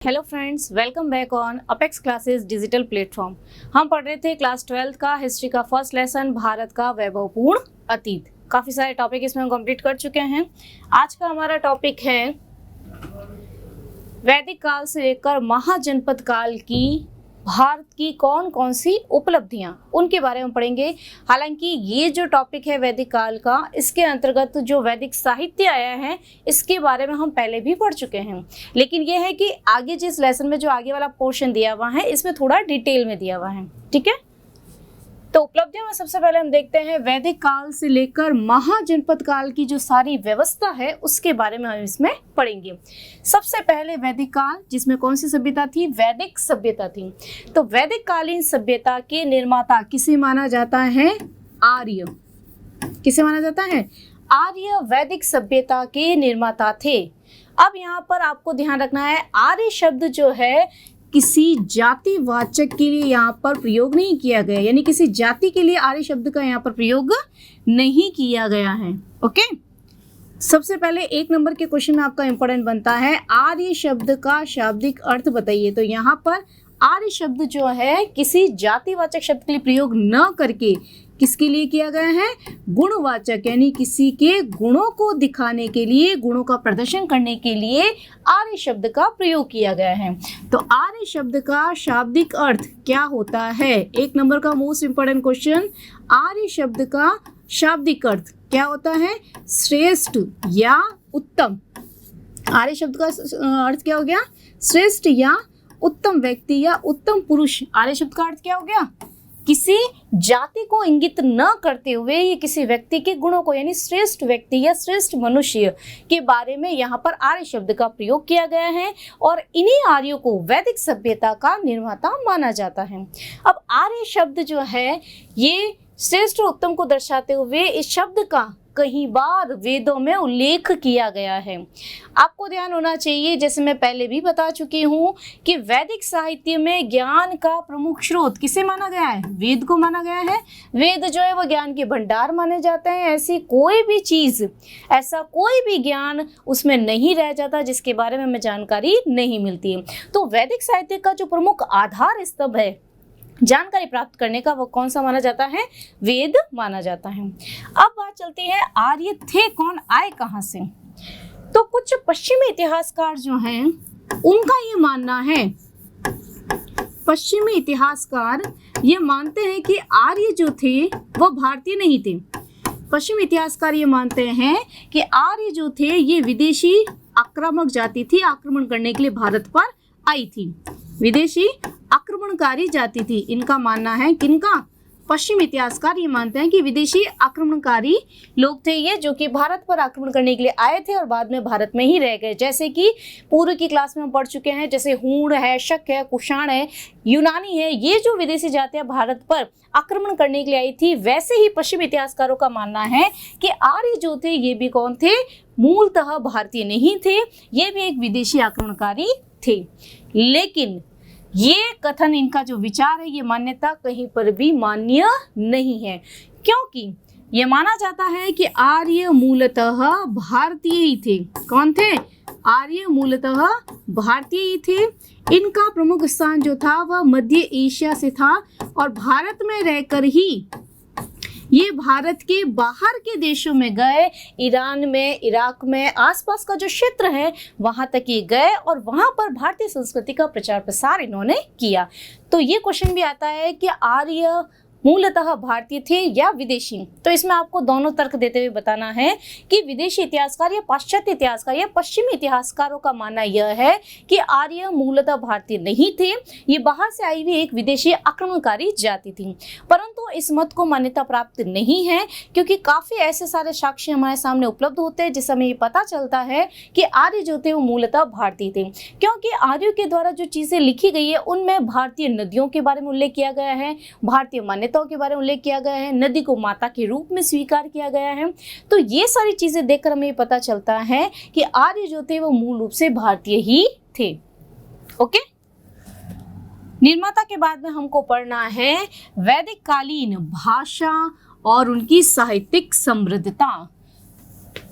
Hello friends, welcome back on apex classes digital platform. हम पढ़ रहे थे क्लास 12 का हिस्ट्री का फर्स्ट लेसन भारत का वैभवपूर्ण अतीत। काफ़ी सारे टॉपिक इसमें हम कंप्लीट कर चुके हैं। आज का हमारा टॉपिक है वैदिक काल से लेकर महाजनपद काल की भारत की कौन कौन सी उपलब्धियां, उनके बारे में पढ़ेंगे। हालांकि ये जो टॉपिक है वैदिक काल का, इसके अंतर्गत जो वैदिक साहित्य आया है इसके बारे में हम पहले भी पढ़ चुके हैं, लेकिन ये है कि आगे जिस लेसन में जो आगे वाला पोर्शन दिया हुआ है इसमें थोड़ा डिटेल में दिया हुआ है। ठीक है, तो उपलब्धियों में सबसे पहले हम देखते हैं वैदिक काल से लेकर महाजनपद काल की जो सारी व्यवस्था है उसके बारे में हम इसमें पढ़ेंगे। सबसे पहले वैदिक काल, जिसमें कौन सी सभ्यता थी? वैदिक सभ्यता थी। तो वैदिक कालीन सभ्यता के निर्माता किसे माना जाता है? आर्य। किसे माना जाता है? आर्य वैदिक सभ्यता के निर्माता थे। अब यहाँ पर आपको ध्यान रखना है, आर्य शब्द जो है किसी जातिवाचक के लिए यहाँ पर प्रयोग नहीं किया गया, यानी किसी जाति के लिए आर्य शब्द का यहाँ पर प्रयोग नहीं किया गया है। ओके, सबसे पहले एक नंबर के क्वेश्चन में आपका इंपॉर्टेंट बनता है आर्य शब्द का शाब्दिक अर्थ बताइए। तो यहाँ पर आर्य शब्द जो है किसी जातिवाचक शब्द के लिए प्रयोग न करके किसके लिए किया गया है? गुणवाचक, यानी किसी के गुणों को दिखाने के लिए, गुणों का प्रदर्शन करने के लिए आर्य शब्द का प्रयोग किया गया है। तो आर्य शब्द का शाब्दिक अर्थ क्या होता है? एक नंबर का मोस्ट इंपोर्टेंट क्वेश्चन, आर्य शब्द का शाब्दिक अर्थ क्या होता है? श्रेष्ठ या उत्तम। आर्य शब्द का अर्थ क्या हो गया? श्रेष्ठ या उत्तम व्यक्ति या उत्तम पुरुष। आर्य शब्द का अर्थ क्या हो गया? किसी जाति को इंगित न करते हुए ये किसी व्यक्ति के गुणों को, यानी श्रेष्ठ व्यक्ति या श्रेष्ठ मनुष्य के बारे में यहाँ पर आर्य शब्द का प्रयोग किया गया है और इन्हीं आर्यों को वैदिक सभ्यता का निर्माता माना जाता है। अब आर्य शब्द जो है ये श्रेष्ठ और उत्तम को दर्शाते हुए इस शब्द का कई बार वेदों में उल्लेख किया गया है। आपको ध्यान होना चाहिए, जैसे मैं पहले भी बता चुकी हूँ कि वैदिक साहित्य में ज्ञान का प्रमुख स्रोत किसे माना गया है? वेद को माना गया है। वेद जो है वो ज्ञान के भंडार माने जाते हैं। ऐसी कोई भी चीज़, ऐसा कोई भी ज्ञान उसमें नहीं रह जाता जिसके बारे में हमें जानकारी नहीं मिलती। तो वैदिक साहित्य का जो प्रमुख आधार स्तंभ है जानकारी प्राप्त करने का, वो कौन सा माना जाता है? वेद माना जाता है। अब बात चलती है आर्य थे कौन, आए कहाँ से? तो कुछ पश्चिमी इतिहासकार जो हैं उनका ये मानना है, पश्चिमी इतिहासकार ये मानते हैं कि आर्य जो थे वो भारतीय नहीं थे। पश्चिमी इतिहासकार ये मानते हैं कि आर्य जो थे ये विदेशी आक्रामक जाति थी, आक्रमण करने के लिए भारत पर आई थी। विदेशी आक्रमणकारी जाति थी, इनका मानना है। किनका? पश्चिम इतिहासकार ये मानते हैं कि विदेशी आक्रमणकारी लोग थे ये, जो कि भारत पर आक्रमण करने के लिए आए थे और बाद में भारत में ही रह गए। जैसे कि पूर्व की क्लास में हम पढ़ चुके हैं, जैसे हूण है, शक है, कुषाण है, यूनानी है, ये जो विदेशी जातियां भारत पर आक्रमण करने के लिए आई थी, वैसे ही पश्चिम इतिहासकारों का मानना है कि आर्य जो थे ये भी कौन थे? मूलतः भारतीय नहीं थे, ये भी एक विदेशी आक्रमणकारी थे। लेकिन ये कथन, इनका जो विचार है, ये मान्यता कहीं पर भी मान्य नहीं है, क्योंकि ये माना जाता है कि आर्य मूलतः भारतीय ही थे। कौन थे? आर्य मूलतः भारतीय ही थे। इनका प्रमुख स्थान जो था वह मध्य एशिया से था और भारत में रहकर ही ये भारत के बाहर के देशों में गए, ईरान में, इराक में, आसपास का जो क्षेत्र है वहां तक ये गए और वहां पर भारतीय संस्कृति का प्रचार प्रसार इन्होंने किया। तो ये क्वेश्चन भी आता है कि आर्य मूलतः भारतीय थे या विदेशी। तो इसमें आपको दोनों तर्क देते हुए बताना है कि विदेशी इतिहासकार या पाश्चात्य इतिहासकार या पश्चिमी इतिहासकारों का मानना यह है कि आर्य मूलतः भारतीय नहीं थे, ये बाहर से आई हुई एक विदेशी आक्रमणकारी जाति थी। परंतु इस मत को मान्यता प्राप्त नहीं है, क्योंकि काफ़ी ऐसे सारे साक्ष्य हमारे सामने उपलब्ध होते हैं जिससे हमें ये पता चलता है कि आर्य जो थे वो मूलतः भारतीय थे। क्योंकि आर्यों के द्वारा जो चीज़ें लिखी गई है उनमें भारतीय नदियों के बारे में उल्लेख किया गया है, भारतीय मान्यताओं के बारे में उल्लेख किया गया है, नदी को माता के रूप में स्वीकार किया गया है। तो ये सारी चीजें देखकर हमें ये पता चलता है कि आर्य जो थे वो मूल रूप से भारतीय ही थे। ओके, निर्माता के बाद में हमको पढ़ना है वैदिक कालीन भाषा और उनकी साहित्यिक समृद्धता।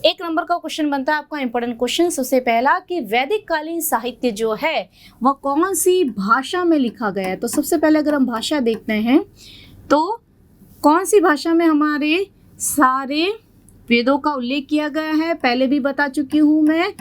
एक नंबर का क्वेश्चन बनता है आपका इंपॉर्टेंट क्वेश्चन। सबसे पहला कि वैदिक कालीन साहित्य जो है वह कौन सी भाषा में लिखा गया है। तो सबसे पहले अगर हम भाषा देखते हैं तो कौन सी भाषा में हमारे सारे वेदों का उल्लेख किया गया है, पहले भी बता चुकी हूँ मैं।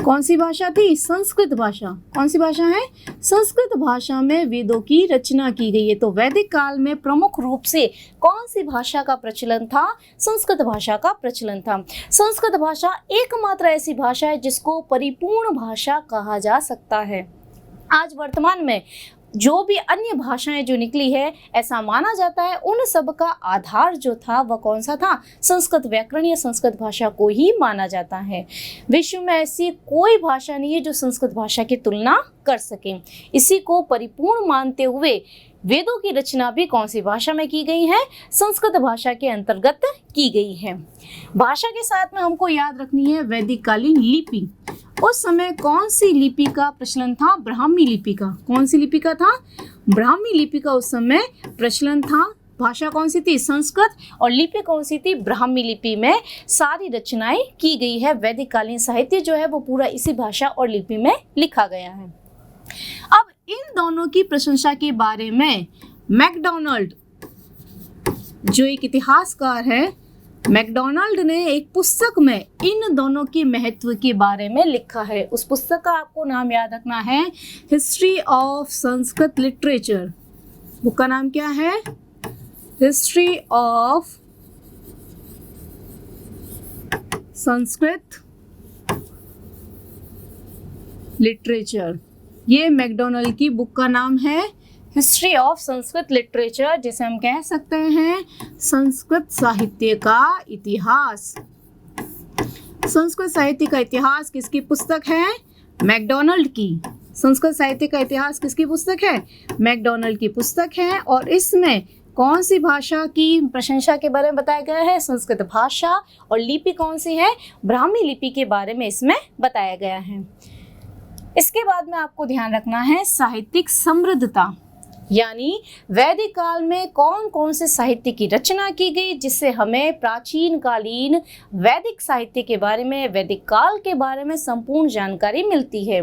कौन सी भाषा थी? संस्कृत भाषा। कौन सी भाषा है? संस्कृत भाषा में वेदों की रचना की गई है। तो वैदिक काल में प्रमुख रूप से कौन सी भाषा का प्रचलन था? संस्कृत भाषा का प्रचलन था। संस्कृत भाषा एकमात्र ऐसी भाषा है जिसको परिपूर्ण भाषा कहा जा सकता है। आज वर्तमान में जो भी अन्य भाषाएं जो निकली है, ऐसा माना जाता है उन सब का आधार जो था वह कौन सा था? संस्कृत व्याकरण या संस्कृत भाषा को ही माना जाता है। विश्व में ऐसी कोई भाषा नहीं है जो संस्कृत भाषा की तुलना कर सके। इसी को परिपूर्ण मानते हुए वेदों की रचना भी कौन सी भाषा में की गई है? संस्कृत भाषा के अंतर्गत की गई है। भाषा के साथ में हमको याद रखनी है वैदिक कालीन लिपि। उस समय कौन सी लिपि का प्रचलन था? ब्राह्मी लिपि का। कौन सी लिपि का था? ब्राह्मी लिपि का उस समय प्रचलन था। भाषा कौन सी थी? संस्कृत। और लिपि कौन सी थी? ब्राह्मी लिपि में सारी रचनाएं की गई है। वैदिक कालीन साहित्य जो है वो पूरा इसी भाषा और लिपि में लिखा गया है। अब इन दोनों की प्रशंसा के बारे में मैकडॉनल्ड जो एक इतिहासकार है, मैकडॉनल्ड ने एक पुस्तक में इन दोनों के महत्व के बारे में लिखा है। उस पुस्तक का आपको नाम याद रखना है, history of Sanskrit literature. Book का नाम क्या है? History of Sanskrit literature. ये मैकडॉनल्ड की बुक का नाम है, हिस्ट्री ऑफ संस्कृत लिटरेचर, जिसे हम कह सकते हैं संस्कृत साहित्य का इतिहास। संस्कृत साहित्य का इतिहास किसकी पुस्तक है? मैकडॉनल्ड की। संस्कृत साहित्य का इतिहास किसकी पुस्तक है? मैकडॉनल्ड की पुस्तक है। और इसमें कौन सी भाषा की प्रशंसा के बारे में बताया गया है? संस्कृत भाषा। और लिपि कौन सी है? ब्राह्मी लिपि के बारे में इसमें बताया गया है। इसके बाद में आपको ध्यान रखना है साहित्यिक समृद्धता, यानी वैदिक काल में कौन कौन से साहित्य की रचना की गई जिससे हमें प्राचीन कालीन वैदिक साहित्य के बारे में, वैदिक काल के बारे में संपूर्ण जानकारी मिलती है।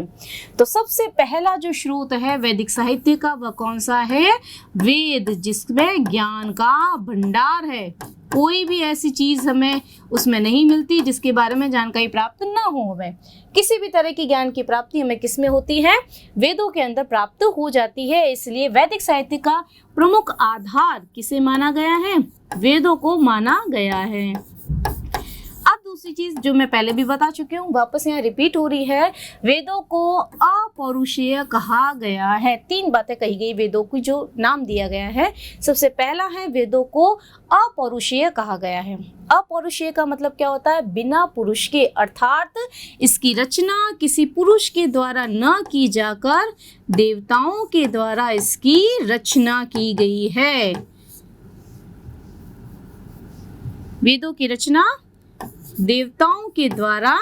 तो सबसे पहला जो स्रोत है वैदिक साहित्य का वह कौन सा है? वेद, जिसमें ज्ञान का भंडार है। कोई भी ऐसी चीज हमें उसमें नहीं मिलती जिसके बारे में जानकारी प्राप्त ना हो। हमें किसी भी तरह की ज्ञान की प्राप्ति हमें किसमें होती है? वेदों के अंदर प्राप्त हो जाती है। इसलिए वैदिक साहित्य का प्रमुख आधार किसे माना गया है? वेदों को माना गया है। अब दूसरी चीज जो मैं पहले भी बता चुकी हूँ, वापस यहाँ रिपीट हो रही है, वेदों को अपौरुषेय कहा गया है। तीन बातें कही गई वेदों को जो नाम दिया गया है। सबसे पहला है वेदों को अपौरुषेय कहा गया है। अपौरुषेय का मतलब क्या होता है? बिना पुरुष के, अर्थात इसकी रचना किसी पुरुष के द्वारा न की जाकर देवताओं के द्वारा इसकी रचना की गई है। वेदों की रचना देवताओं के द्वारा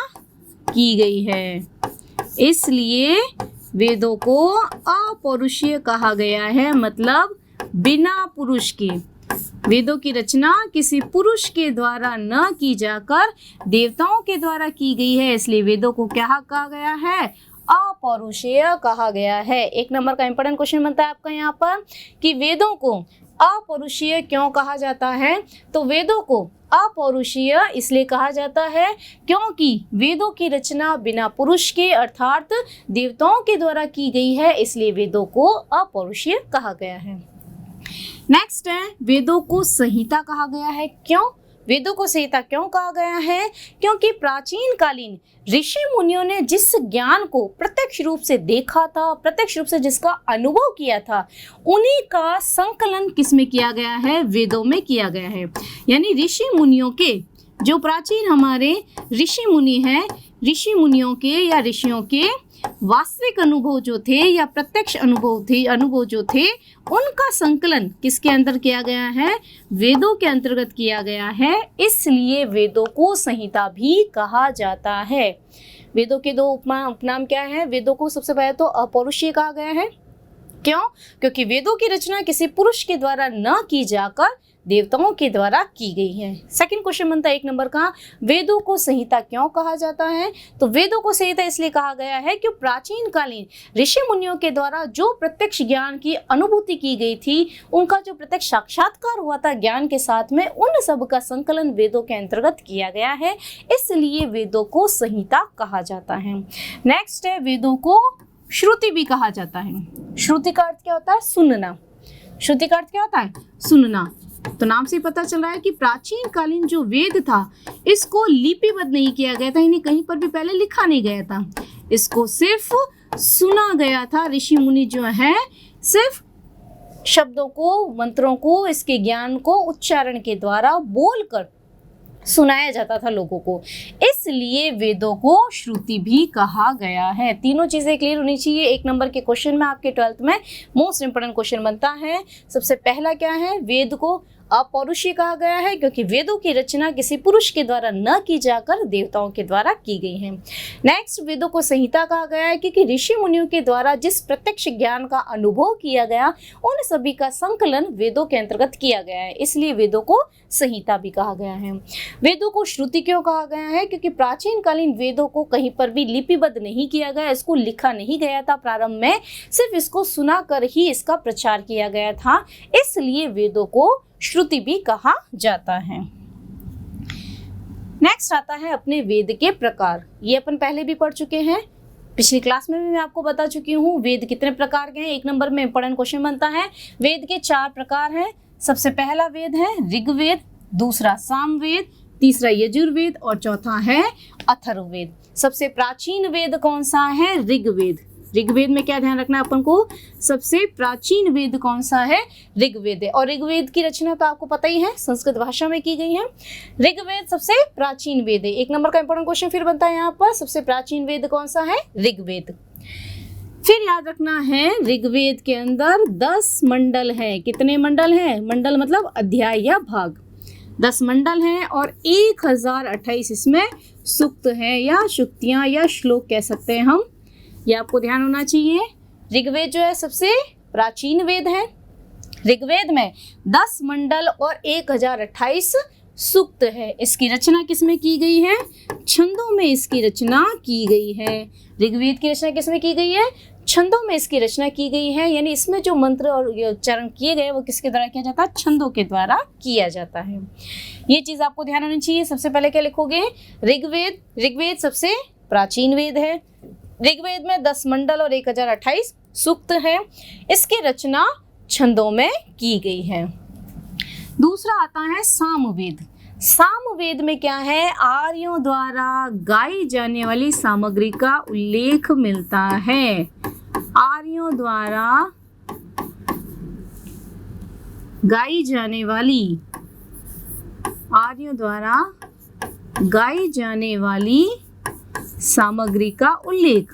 की गई है, इसलिए वेदों को अपौरुषीय कहा गया है। मतलब बिना पुरुष के, वेदों की रचना किसी पुरुष के द्वारा न की जाकर देवताओं के द्वारा की गई है, इसलिए वेदों को क्या कहा गया है? अपौरुषेय कहा गया है। एक नंबर का इंपॉर्टेंट क्वेश्चन बनता है आपका यहाँ पर कि वेदों को अपौरुषीय क्यों कहा जाता है? तो वेदों को अपौरुषीय इसलिए कहा जाता है क्योंकि वेदों की रचना बिना पुरुष के, अर्थात देवताओं के द्वारा की गई है, इसलिए वेदों को अपौरुषीय कहा गया है। नेक्स्ट है वेदों को संहिता कहा गया है। क्यों वेदों को संहिता क्यों कहा गया है? क्योंकि प्राचीन कालीन ऋषि मुनियों ने जिस ज्ञान को प्रत्यक्ष रूप से देखा था, प्रत्यक्ष रूप से जिसका अनुभव किया था, उन्हीं का संकलन किसमें किया गया है? वेदों में किया गया है। यानी ऋषि मुनियों के, जो प्राचीन हमारे ऋषि मुनि हैं, ऋषि मुनियों के या ऋषियों के वास्तविक अनुभव जो थे या प्रत्यक्ष अनुभव जो थे, उनका संकलन किसके अंदर किया गया है? वेदों के अंतर्गत किया गया है, इसलिए वेदों को संहिता भी कहा जाता है। वेदों के दो उपनाम क्या है? वेदों को सबसे पहले तो अपौरुषीय कहा गया है क्यों? क्योंकि वेदों की रचना किसी पुरुष के द्वारा न की जाकर देवताओं के द्वारा की गई है। सेकंड क्वेश्चन बनता है 1 नंबर का, वेदों को संहिता क्यों कहा जाता है? तो वेदों को संहिता इसलिए कहा गया है कि प्राचीन कालीन ऋषि मुनियों के द्वारा जो प्रत्यक्ष ज्ञान की अनुभूति की गई थी, उनका जो प्रत्यक्ष साक्षात्कार हुआ था ज्ञान के साथ में, उन सब का संकलन वेदों के अंतर्गत किया गया है, इसलिए वेदों को संहिता कहा जाता है। नेक्स्ट है, वेदों को श्रुति भी कहा जाता है। श्रुति का अर्थ क्या होता है? सुनना। श्रुति का अर्थ क्या होता है? सुनना। तो नाम से पता चल रहा है कि प्राचीन कालीन जो वेद था, इसको लिपिबद्ध नहीं किया गया था, इन्हें कहीं पर भी पहले लिखा नहीं गया था, इसको सिर्फ सुना गया था। ऋषि मुनि जो है सिर्फ शब्दों को, मंत्रों को, इसके ज्ञान को उच्चारण के द्वारा बोलकर सुनाया जाता था लोगों को, इसलिए वेदों को श्रुति भी कहा गया है। तीनों चीजें क्लियर होनी चाहिए। 1 नंबर के क्वेश्चन में, आपके 12th में मोस्ट इंपोर्टेंट क्वेश्चन बनता है। सबसे पहला क्या है? वेद को अपौरुषीय कहा गया है क्योंकि वेदों की रचना किसी पुरुष के द्वारा न की जाकर देवताओं के द्वारा की गई है। नेक्स्ट, वेदों को संहिता कहा गया है क्योंकि ऋषि मुनियों के द्वारा जिस प्रत्यक्ष ज्ञान का अनुभव किया गया, उन सभी का संकलन वेदों के अंतर्गत किया गया है, इसलिए वेदों को संहिता भी कहा गया है। वेदों को श्रुति क्यों कहा गया है? क्योंकि प्राचीन कालीन वेदों को कहीं पर भी लिपिबद्ध नहीं किया गया, इसको लिखा नहीं गया था प्रारंभ में, सिर्फ इसको सुना कर ही इसका प्रचार किया गया था, इसलिए वेदों को श्रुति भी कहा जाता है। नेक्स्ट आता है अपने वेद के प्रकार। ये अपन पहले भी पढ़ चुके हैं, पिछली क्लास में भी मैं आपको बता चुकी हूँ वेद कितने प्रकार के हैं। 1 नंबर में इंपॉर्टेंट क्वेश्चन बनता है। वेद के 4 प्रकार हैं। सबसे पहला वेद है ऋग्वेद, दूसरा सामवेद, तीसरा यजुर्वेद और चौथा है अथर्ववेद। सबसे प्राचीन वेद कौन सा है? ऋग्वेद। ऋग्वेद में क्या ध्यान रखना है अपन को? सबसे प्राचीन वेद कौन सा है? ऋग्वेद है। और ऋग्वेद की रचना तो आपको पता ही है, संस्कृत भाषा में की गई है। ऋग्वेद सबसे प्राचीन वेद है। 1 नंबर का इंपॉर्टेंट क्वेश्चन फिर बनता है यहाँ पर, सबसे प्राचीन वेद कौन सा है? ऋग्वेद। फिर याद रखना है, ऋग्वेद के अंदर 10 मंडल है। कितने मंडल हैं? मंडल मतलब अध्याय या भाग। 10 मंडल हैं और 1028 इसमें सूक्त है या शुक्तियाँ या श्लोक कह सकते हैं हम। ये आपको ध्यान होना चाहिए। ऋग्वेद जो है सबसे प्राचीन वेद है। ऋग्वेद में 10 मंडल और 1028 सूक्त है। इसकी रचना किसमें की गई है? छंदों में इसकी रचना की गई है। ऋग्वेद की रचना किसमें की गई है? छंदों में इसकी रचना की गई है, यानी इसमें जो मंत्र और उच्चारण किए गए वो किसके द्वारा किया जाता है? छंदों के द्वारा किया जाता है। ये चीज आपको ध्यान होनी चाहिए। सबसे पहले क्या लिखोगे? ऋग्वेद। ऋग्वेद सबसे प्राचीन वेद है। ऋग्वेद में 10 मंडल और 1028 सूक्त है। इसकी रचना छंदों में की गई है। दूसरा आता है सामवेद। सामवेद में क्या है? आर्यों द्वारा गाई जाने वाली सामग्री का उल्लेख मिलता है। आर्यों द्वारा गाई जाने वाली सामग्री का उल्लेख,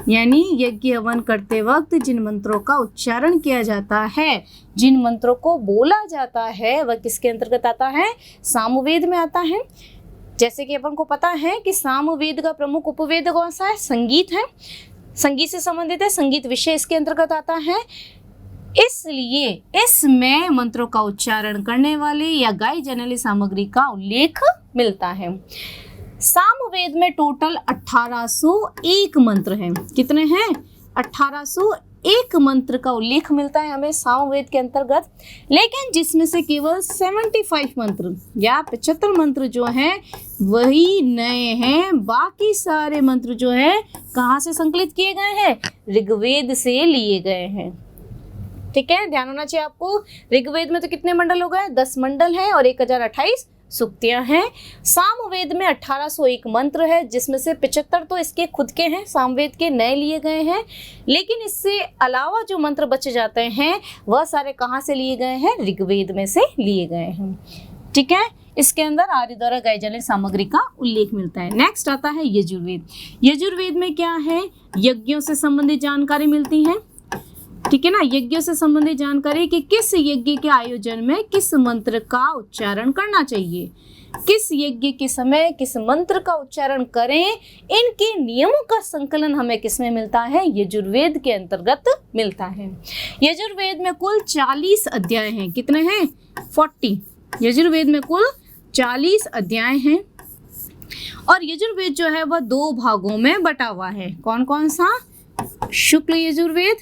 यानी यज्ञ हवन करते वक्त जिन मंत्रों का उच्चारण किया जाता है, जिन मंत्रों को बोला जाता है, वह किसके अंतर्गत आता है? सामवेद में आता है। जैसे कि अपन को पता है कि सामवेद का प्रमुख उपवेद कौन सा है? संगीत है। संगीत से संबंधित है, संगीत विषय इसके अंतर्गत आता है, इसलिए इसमें मंत्रों का उच्चारण करने वाले या गाई जाने वाली सामग्री का उल्लेख मिलता है। सामवेद में टोटल 1801 मंत्र हैं। कितने हैं? 1801 मंत्र का उल्लेख मिलता है हमें सामवेद के अंतर्गत, लेकिन जिसमें से केवल 75 मंत्र या 75 मंत्र जो हैं वही नए हैं। बाकी सारे मंत्र जो है कहाँ से संकलित किए गए हैं? ऋग्वेद से लिए गए हैं। ठीक है, ध्यान होना चाहिए आपको। ऋग्वेद में तो कितने मंडल हो गए? 10 मंडल हैं और 1028 सूक्तियां हैं। सामवेद में 1801 मंत्र है, जिसमें से 75 तो इसके खुद के हैं, सामवेद के नए लिए गए हैं, लेकिन इससे अलावा जो मंत्र बचे जाते हैं वह सारे कहाँ से लिए गए हैं? ऋग्वेद में से लिए गए हैं। ठीक है, इसके अंदर आर्य द्वारा गाई जाने सामग्री का उल्लेख मिलता है। नेक्स्ट आता है यजुर्वेद। यजुर्वेद में क्या है? यज्ञों से संबंधित जानकारी मिलती है। ठीक है ना। यज्ञों से संबंधित जानकारी कि किस यज्ञ के आयोजन में किस मंत्र का उच्चारण करना चाहिए, किस यज्ञ के समय किस मंत्र का उच्चारण करें, इनके नियमों का संकलन हमें किसमें मिलता है, यजुर्वेद के अंतर्गत मिलता है। यजुर्वेद में कुल 40 अध्याय हैं। कितने हैं? 40। यजुर्वेद में कुल 40 अध्याय हैं और यजुर्वेद जो है वह 2 भागों में बटा हुआ है। कौन कौन सा? शुक्ल यजुर्वेद,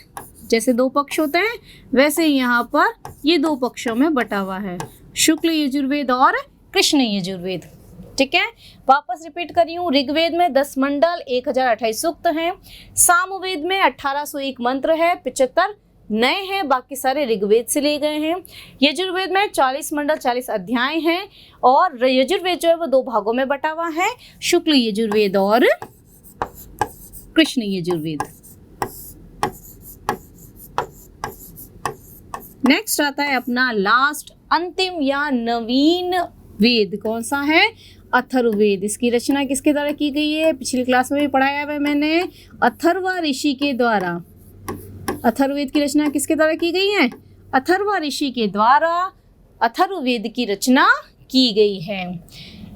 जैसे 2 पक्ष होते हैं वैसे यहाँ पर ये 2 पक्षों में बटा हुआ है, शुक्ल यजुर्वेद और कृष्ण यजुर्वेद। ठीक है, वापस रिपीट कर रही हूँ। ऋग्वेद में 10 मंडल 1028 सूक्त हैं, सामवेद में 1801 मंत्र है, 75 नए हैं, बाकी सारे ऋग्वेद से लिए गए हैं। यजुर्वेद में 40 मंडल 40 अध्याय हैं और यजुर्वेद जो है वो 2 भागों में बटा हुआ है, शुक्ल यजुर्वेद और कृष्ण यजुर्वेद। नेक्स्ट आता है अपना लास्ट अंतिम या नवीन वेद। कौन सा है? अथर्ववेद। इसकी रचना किसके द्वारा की गई है? पिछली क्लास में भी पढ़ाया है मैंने, अथर्वा ऋषि के द्वारा। अथर्ववेद की रचना किसके द्वारा की गई है? अथर्वा ऋषि के द्वारा अथर्ववेद की रचना की गई है।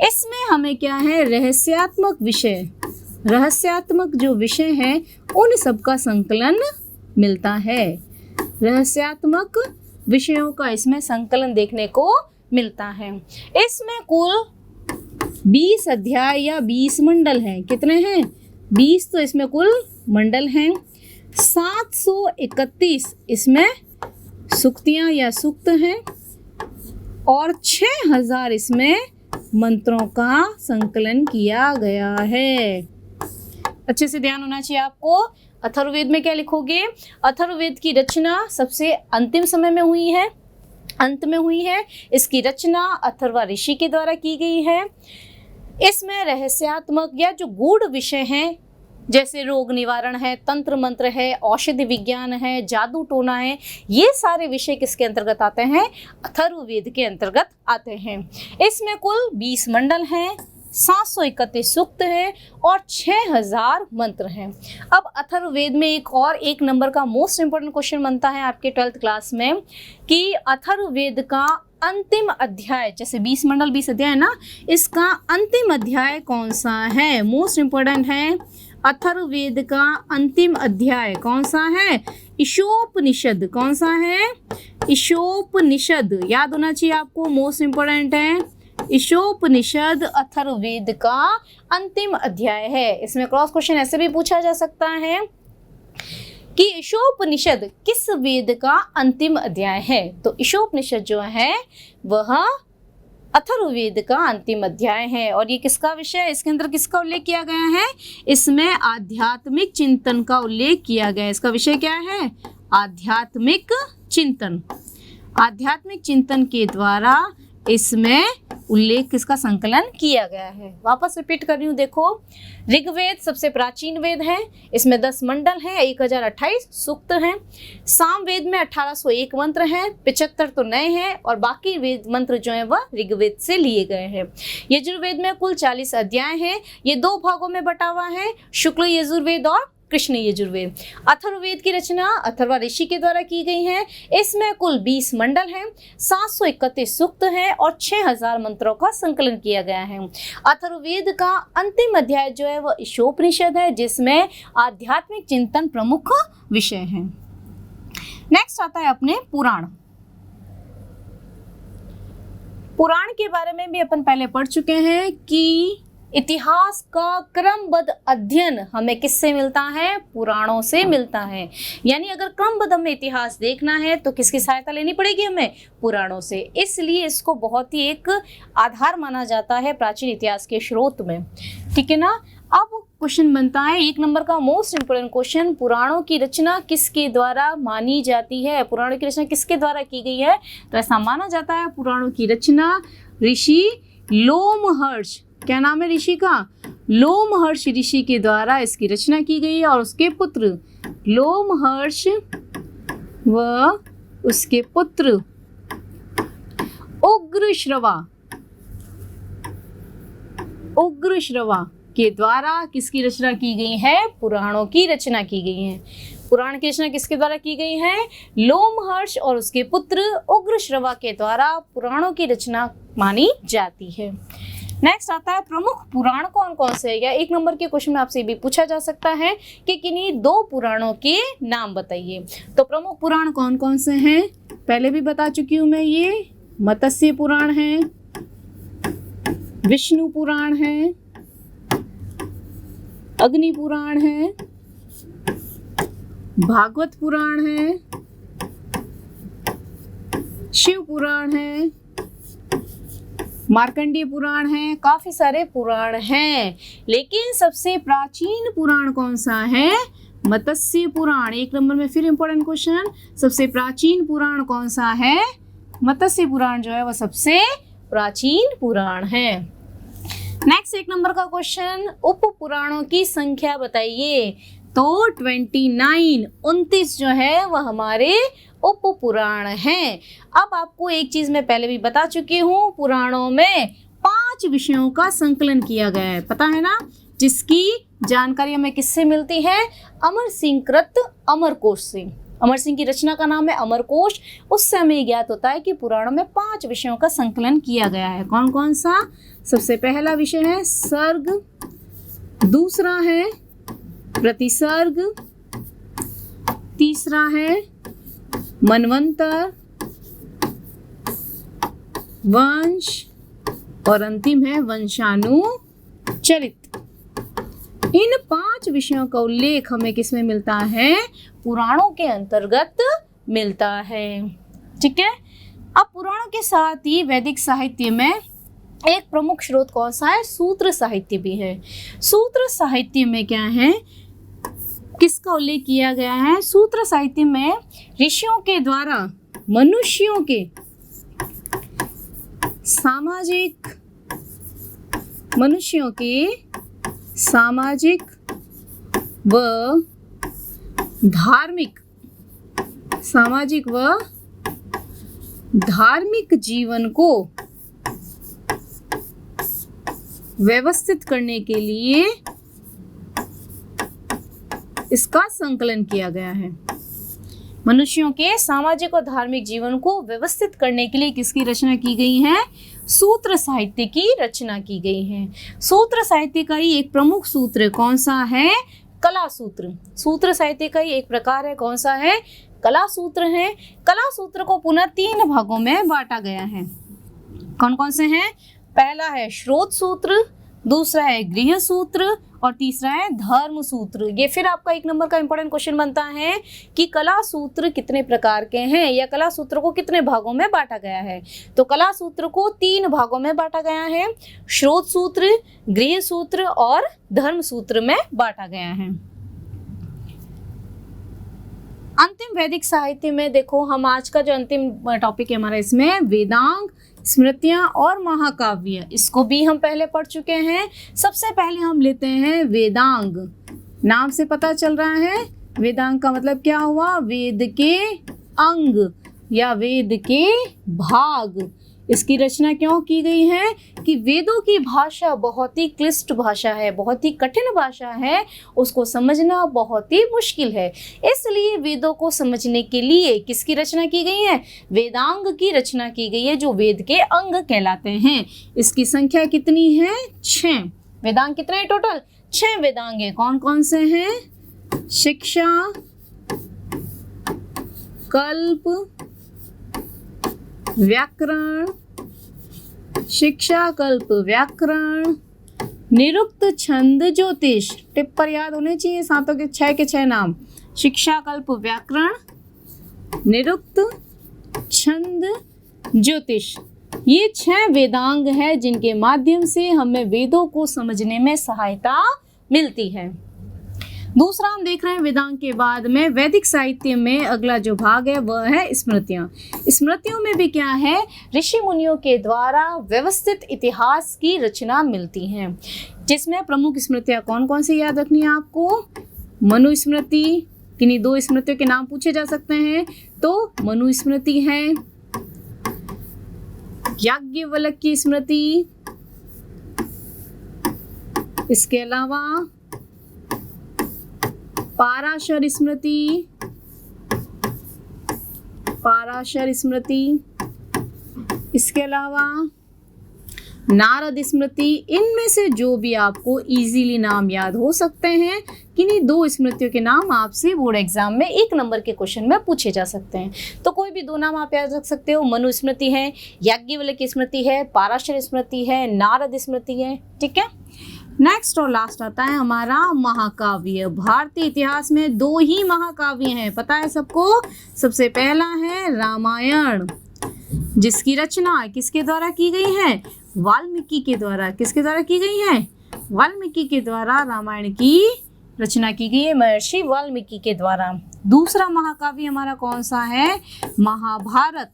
इसमें हमें क्या है? रहस्यात्मक विषय, रहस्यात्मक जो विषय हैं उन सब का संकलन मिलता है। रहस्यात्मक विषयों का इसमें संकलन देखने को मिलता है। इसमें कुल 20 अध्याय या 20 मंडल हैं। कितने हैं? 20 तो इसमें कुल मंडल हैं। 731 इसमें सूक्तियां या सूक्त हैं और 6000 इसमें मंत्रों का संकलन किया गया है। अच्छे से ध्यान होना चाहिए आपको। अथर्ववेद में क्या लिखोगे? अथर्ववेद की रचना सबसे अंतिम समय में हुई है, अंत में हुई है। इसकी रचना अथर्वा ऋषि के द्वारा की गई है। इसमें रहस्यात्मक या जो गूढ़ विषय हैं, जैसे रोग निवारण है, तंत्र मंत्र है, औषधि विज्ञान है, जादू टोना है, ये सारे विषय किसके अंतर्गत आते हैं? अथर्ववेद के अंतर्गत आते हैं। इसमें कुल 20 मंडल हैं, 731 सूक्त है और 6000 मंत्र हैं। अब अथर्ववेद में एक नंबर का मोस्ट इंपोर्टेंट क्वेश्चन बनता है आपके 12th क्लास में कि अथर्ववेद का अंतिम अध्याय, जैसे 20 मंडल 20 अध्याय है ना, इसका अंतिम अध्याय कौन सा है? मोस्ट इंपोर्टेंट है। अथर्ववेद का अंतिम अध्याय कौन सा है? ईशोपनिषद। कौन सा है? ईशोपनिषद। याद होना चाहिए आपको, मोस्ट इंपोर्टेंट है। ईशोपनिषद अथर्ववेद का अंतिम अध्याय है। इसमें क्रॉस क्वेश्चन ऐसे भी पूछा जा सकता है कि ईशोपनिषद किस वेद का अंतिम अध्याय है? तो ईशोपनिषद जो है वह अथर्ववेद का अंतिम अध्याय है। और ये किसका विषय है? इसके अंदर किसका उल्लेख किया गया है? इसमें आध्यात्मिक चिंतन का उल्लेख किया गया है। इसका विषय क्या है? आध्यात्मिक चिंतन। आध्यात्मिक चिंतन के द्वारा इसमें उल्लेख किसका संकलन किया गया है? वापस रिपीट कर रही हूँ, देखो। ऋग्वेद सबसे प्राचीन वेद है, इसमें 10 मंडल हैं, 1028 सूक्त हैं। सामवेद में 1801 मंत्र हैं, 75 तो नए हैं और बाकी वेद मंत्र जो हैं वह ऋग्वेद से लिए गए हैं। यजुर्वेद में कुल 40 अध्याय हैं, ये 2 भागों में बटा हुआ है, शुक्ल यजुर्वेद और कृष्ण यजुर्वेद। अथर्ववेद की रचना अथर्वा ऋषि के द्वारा की गई है। इसमें कुल 20 मंडल हैं, 731 सूक्त हैं और 6000 मंत्रों का संकलन किया गया है। अथर्ववेद का अंतिम अध्याय जो है वह ईशोपनिषद है, जिसमें आध्यात्मिक चिंतन प्रमुख विषय है। नेक्स्ट आता है अपने पुराण। पुराण के बारे में भी अपन पहले पढ़ चुके हैं कि इतिहास का क्रमबद्ध अध्ययन हमें किससे मिलता है? पुराणों से मिलता है। यानी अगर क्रमबद्ध हमें इतिहास देखना है तो किसकी सहायता लेनी पड़ेगी? हमें पुराणों से। इसलिए इसको बहुत ही एक आधार माना जाता है प्राचीन इतिहास के स्रोत में। ठीक है ना। अब क्वेश्चन बनता है 1 नंबर का मोस्ट इंपोर्टेंट क्वेश्चन, पुराणों की रचना किसके द्वारा मानी जाती है? पुराणों की रचना किसके द्वारा की गई है? तो ऐसा माना जाता है पुराणों की रचना ऋषि लोमहर्ष, क्या नाम है ऋषि का? लोमहर्ष ऋषि के द्वारा इसकी रचना की गई है और उसके पुत्र लोमहर्ष व उसके पुत्र उग्रश्रवा के द्वारा किसकी रचना की गई है? पुराणों की रचना की गई है। पुराण की रचना किसके द्वारा की गई है? लोमहर्ष और उसके पुत्र उग्रश्रवा के द्वारा पुराणों की रचना मानी जाती है। नेक्स्ट आता है प्रमुख पुराण कौन कौन से है, या 1 नंबर के क्वेश्चन में आपसे भी पूछा जा सकता है कि किन्हीं 2 पुराणों के नाम बताइए। तो प्रमुख पुराण कौन कौन से हैं? पहले भी बता चुकी हूं मैं, ये मत्स्य पुराण है, विष्णु पुराण है, अग्नि पुराण है, भागवत पुराण है, शिव पुराण है, मार्कंडेय पुराण है। काफी सारे पुराण हैं, लेकिन सबसे प्राचीन पुराण कौन सा है? मत्स्य पुराण। 1 नंबर में फिर इंपॉर्टेंट क्वेश्चन, सबसे प्राचीन पुराण कौन सा है? मत्स्य पुराण जो है वह सबसे प्राचीन पुराण है। नेक्स्ट 1 नंबर का क्वेश्चन, उप पुराणों की संख्या बताइए। तो 29 जो है वह हमारे उप पुराण हैं। अब आपको एक चीज मैं पहले भी बता चुकी हूँ, पुराणों में 5 विषयों का संकलन किया गया है, पता है ना, जिसकी जानकारी हमें किससे मिलती है? अमर सिंह कृत अमरकोश से। अमर सिंह की रचना का नाम है अमरकोश। उससे हमें ज्ञात होता है कि पुराणों में 5 विषयों का संकलन किया गया है। कौन कौन सा? सबसे पहला विषय है सर्ग, दूसरा है प्रतिसर्ग, तीसरा है मनवंतर, वंश और अंतिम है वंशानुचरित। इन 5 विषयों का उल्लेख हमें किसमें मिलता है? पुराणों के अंतर्गत मिलता है। ठीक है। अब पुराणों के साथ ही वैदिक साहित्य में एक प्रमुख स्रोत कौन सा है? सूत्र साहित्य भी है। सूत्र साहित्य में क्या है, किसका उल्लेख किया गया है? सूत्र साहित्य में ऋषियों के द्वारा मनुष्यों के सामाजिक व धार्मिक जीवन को व्यवस्थित करने के लिए इसका संकलन किया गया है। मनुष्यों के सामाजिक और धार्मिक जीवन को व्यवस्थित करने के लिए किसकी रचना की गई है? सूत्र साहित्य की रचना की गई है। सूत्र साहित्य का ही एक प्रमुख सूत्र कौन सा है? कला सूत्र। सूत्र साहित्य का ही एक प्रकार है, कौन सा है? कला सूत्र है। कला सूत्र को पुनः 3 भागों में बांटा गया है। कौन कौन से हैं? पहला है स्रोत सूत्र, दूसरा है गृह सूत्र और तीसरा है धर्म सूत्र। ये फिर आपका 1 नंबर का इंपॉर्टेंट क्वेश्चन बनता है कि कला सूत्र कितने प्रकार के हैं, या कला सूत्र को कितने भागों में बांटा गया है। तो कला सूत्र को 3 भागों में बांटा गया है, स्रोत सूत्र, गृह सूत्र और धर्म सूत्र में बांटा गया है। अंतिम वैदिक साहित्य में देखो, हम आज का जो अंतिम टॉपिक है हमारा, इसमें वेदांग, स्मृतियां और महाकाव्य, इसको भी हम पहले पढ़ चुके हैं। सबसे पहले हम लेते हैं वेदांग। नाम से पता चल रहा है, वेदांग का मतलब क्या हुआ? वेद के अंग या वेद के भाग। इसकी रचना क्यों की गई है? कि वेदों की भाषा बहुत ही क्लिष्ट भाषा है, बहुत ही कठिन भाषा है, उसको समझना बहुत ही मुश्किल है। इसलिए वेदों को समझने के लिए किसकी रचना की गई है? वेदांग की रचना की गई है, जो वेद के अंग कहलाते हैं। इसकी संख्या कितनी है? 6। वेदांग कितने हैं टोटल? 6 वेदांग हैं। कौन कौन से हैं? शिक्षा, कल्प, व्याकरण, शिक्षा, कल्प, व्याकरण, निरुक्त, छंद, ज्योतिष। टिप पर याद होने चाहिए सातों के 6 नाम। शिक्षा, कल्प, व्याकरण, निरुक्त, छंद, ज्योतिष। ये 6 वेदांग है जिनके माध्यम से हमें वेदों को समझने में सहायता मिलती है। दूसरा हम देख रहे हैं वेदांग के बाद में वैदिक साहित्य में अगला जो भाग है वह है स्मृतियां। स्मृतियों में भी क्या है? ऋषि मुनियों के द्वारा व्यवस्थित इतिहास की रचना मिलती है, जिसमें प्रमुख स्मृतियां कौन कौन सी याद रखनी है आपको? मनुस्मृति, किन्हीं 2 स्मृतियों के नाम पूछे जा सकते हैं, तो मनुस्मृति है, याज्ञवल्क्य की स्मृति, इसके अलावा पाराशर स्मृति, पाराशर स्मृति, इसके अलावा नारद स्मृति। इनमें से जो भी आपको इजीली नाम याद हो सकते हैं, किन्हीं 2 स्मृतियों के नाम आपसे बोर्ड एग्जाम में 1 नंबर के क्वेश्चन में पूछे जा सकते हैं। तो कोई भी 2 नाम आप याद रख सकते हो, मनु स्मृति है, याज्ञवल्क्य स्मृति है, पाराशर स्मृति है, नारद स्मृति है। ठीक है, नेक्स्ट और लास्ट आता है हमारा महाकाव्य। भारतीय इतिहास में 2 ही महाकाव्य हैं, पता है सबको। सबसे पहला है रामायण, जिसकी रचना किसके द्वारा की गई है? वाल्मीकि के द्वारा। किसके द्वारा की गई है? वाल्मीकि के द्वारा रामायण की रचना की गई है, महर्षि वाल्मीकि के द्वारा। दूसरा महाकाव्य हमारा कौन सा है? महाभारत।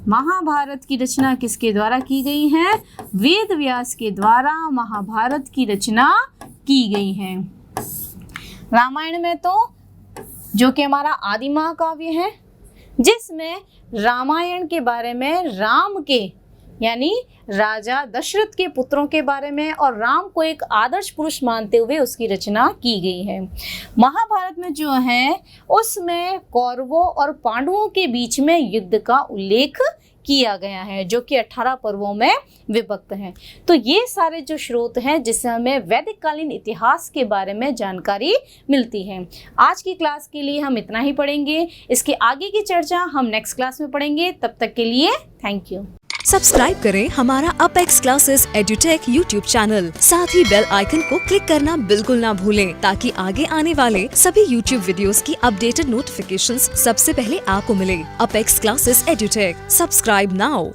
महाभारत की रचना किसके द्वारा की गई है? वेद व्यास के द्वारा महाभारत की रचना की गई है। रामायण में तो जो कि हमारा आदि महाकाव्य है, जिसमें रामायण के बारे में राम के यानी राजा दशरथ के पुत्रों के बारे में और राम को एक आदर्श पुरुष मानते हुए उसकी रचना की गई है। महाभारत में जो है उसमें कौरवों और पांडवों के बीच में युद्ध का उल्लेख किया गया है, जो कि 18 पर्वों में विभक्त हैं। तो ये सारे जो स्रोत हैं जिससे हमें वैदिक कालीन इतिहास के बारे में जानकारी मिलती है। आज की क्लास के लिए हम इतना ही पढ़ेंगे, इसके आगे की चर्चा हम नेक्स्ट क्लास में पढ़ेंगे। तब तक के लिए थैंक यू। सब्सक्राइब करें हमारा apex classes edutech YouTube channel, साथ ही बेल आइकन को क्लिक करना बिल्कुल ना भूलें, ताकि आगे आने वाले सभी यूट्यूब वीडियोस की अपडेटेड नोटिफिकेशंस सबसे पहले आपको मिले। Apex classes edutech, subscribe now.